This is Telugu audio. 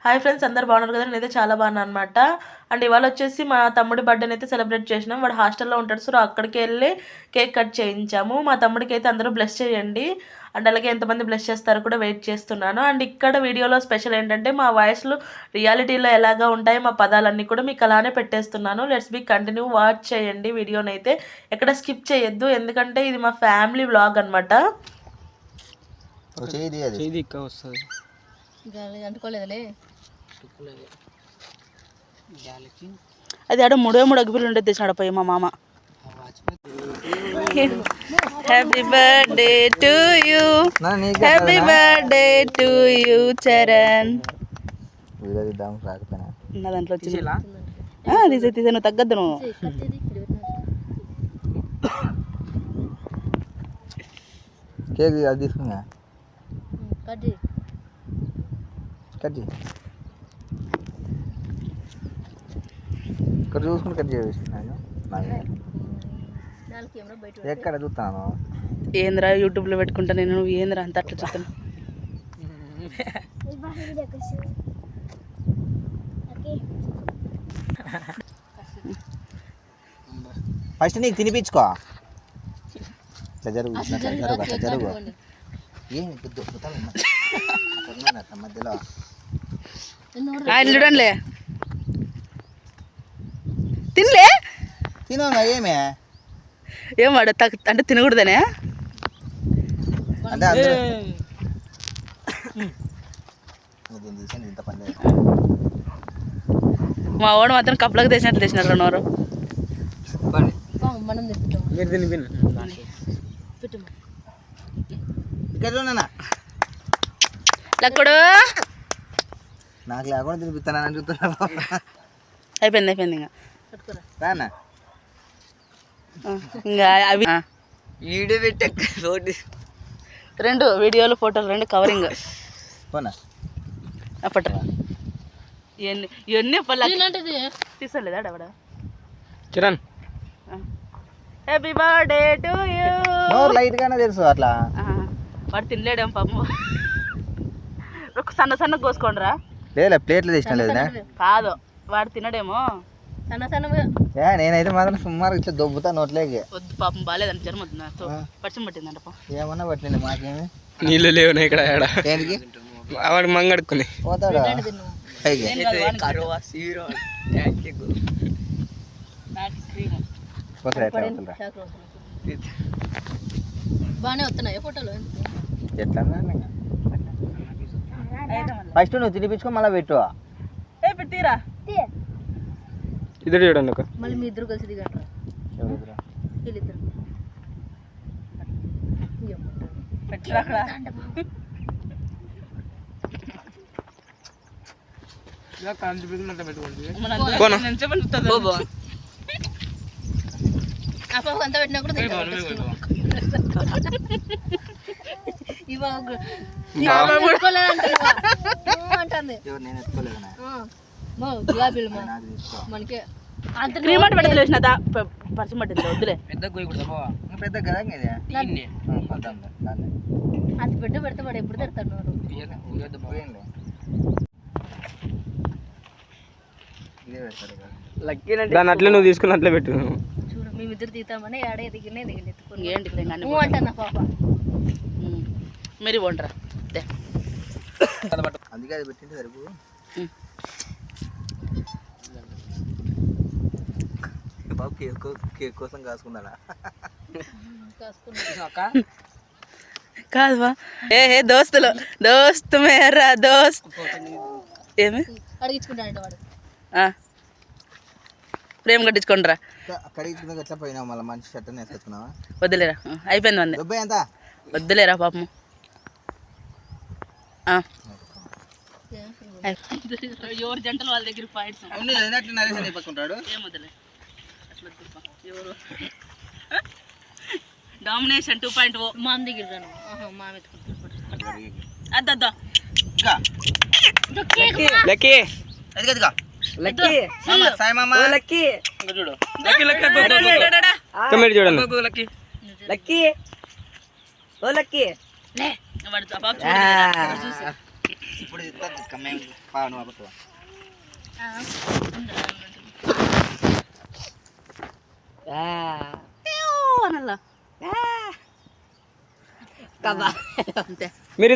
హాయ్ ఫ్రెండ్స్, అందరు బాగున్నారు కదా? నేనైతే చాలా బాగున్నాను అనమాట. అండ్ ఇవాళ వచ్చేసి మా తమ్ముడి బర్త్డేని అయితే సెలబ్రేట్ చేసినాం. వాడు హాస్టల్లో ఉంటాడు, సో అక్కడికి వెళ్ళి కేక్ కట్ చేయించాము. మా తమ్ముడికి అయితే అందరూ బ్లెస్ చేయండి. అండ్ అలాగే ఎంతమంది బ్లెస్ చేస్తారో కూడా వెయిట్ చేస్తున్నాను. అండ్ ఇక్కడ వీడియోలో స్పెషల్ ఏంటంటే మా వాయిస్లు రియాలిటీలో ఎలాగా ఉంటాయి, మా పదాలన్నీ కూడా మీకు అలానే పెట్టేస్తున్నాను. లెట్స్ బి కంటిన్యూ వాచ్ చేయండి వీడియోని అయితే. ఎక్కడ స్కిప్ చేయొద్దు, ఎందుకంటే ఇది మా ఫ్యామిలీ వ్లాగ్ అనమాట. అది ఆడ 3 అగ్గిపుల్లు ఉంటే తెచ్చినాడు పోయి మా మామ. Happy birthday to you, happy birthday to you Charan. నా దాంట్లో తీసే నువ్వు తగ్గద్దు. నువ్వు కేక్ అది తీసుకున్నా కట్ ఇక్కడ చూసుకుని కట్ చేస్తున్నాను. ఎక్కడ చూస్తాను ఏంద్రా యూట్యూబ్లో పెట్టుకుంటా నేను, నువ్వు ఏంద్రా అంత అట్లా చూస్తాను. ఫస్ట్ నీకు తినిపించుకో. జరుగు జరుగు ఏమి మధ్యలో చూడండి. తినలే తినోగా ఏమే ఏం వాడు అంటే తినకూడదనే. అంటే ఇంత పని మా వాడు మాత్రం కప్పులకు తెచ్చినట్లు తెచ్చినారు రెండువారు. లక్కుడు నాకు లేకుండా తినిపిస్తానని చూస్తున్నా. అయిపోయింది ఇంకా రానా ఇంకా అవి వీడియో పెట్టే రోడ్డు 2 వీడియోలు ఫోటోలు 2 కవరింగ్ పోనా అప్పట ఇవన్నీ తీసుకోలేదా ఆవిడ. Kiran happy birthday to you. Light గానే తెలుసు అట్లా. వాడు తినలేడేం పాపం. సన్న కోసుకోండిరా. లేదా ప్లేట్లు తెచ్చిన లేదా కాదు, వాడు తినడేమో సన్న. నేనైతే మాత్రం సుమారు ఇట్లా దొబ్బుతా నోట్లేకి. వద్దు పాపం, బాగాలేదంట, జ్వరం వద్దు, పరిచయం పట్టిందంట. ఏమన్నా పట్టింది మాకేమి. నీళ్ళు లేవునా ఇక్కడ దేనికి వాడు మంగడుకుని పోతాడా బాగానే వస్తున్నాయి ఫోటోలు. ఎట్లా ఫస్ట్ నువ్వు తినిపించుకో, మళ్ళీ పెట్టు. పెట్టిరా ఇద్దరు చూడండి ఒక మళ్ళీ మీ ఇద్దరు కలిసి దిగండి. అంతా పెట్టినా కూడా గులాబీలు మనకి క్రీమట్ పెడతలు వేసిన పరిచయం పట్టింది. వద్దులే పెద్ద కదా అంత పెద్ద పెడితే వాడు ఎప్పుడు తిడతాడు. దాన్ని అట్లే నువ్వు తీసుకుని అట్లే పెట్టు. చూడు మేమిద్దరు తీతామని ఏడే దిగినే దిగలెత్తుకుని ఏంటి అంటన్నా పాప. మీరు వండరా అందుకే అది పెట్టింటే సరిపో. బాబు కేక్ కోసం కాసుకున్నాడా? కాదు ఏ దోస్తులు దోస్తు మేరా దోస్త్ ఏమి అడిగించుకుంటాడు వాడు. ప్రేమ కట్టించుకోండిరా. కడిగించుకున్నా ఎట్లా పోయినావు? మళ్ళీ మంచి షర్ట్ వేసుకొచ్చుకున్నావా? వద్దులేరా, అయిపోయింది మంది. ఎంత వద్దులేరా పాపము. ఎవరు జంటలు వాళ్ళ దగ్గర పాయింట్స్ డామినేషన్ 2.0 మా దగ్గర అద్దా ఇప్పుడు నువ్వు అబ్బా అనల్లా కబా అంతే మీరు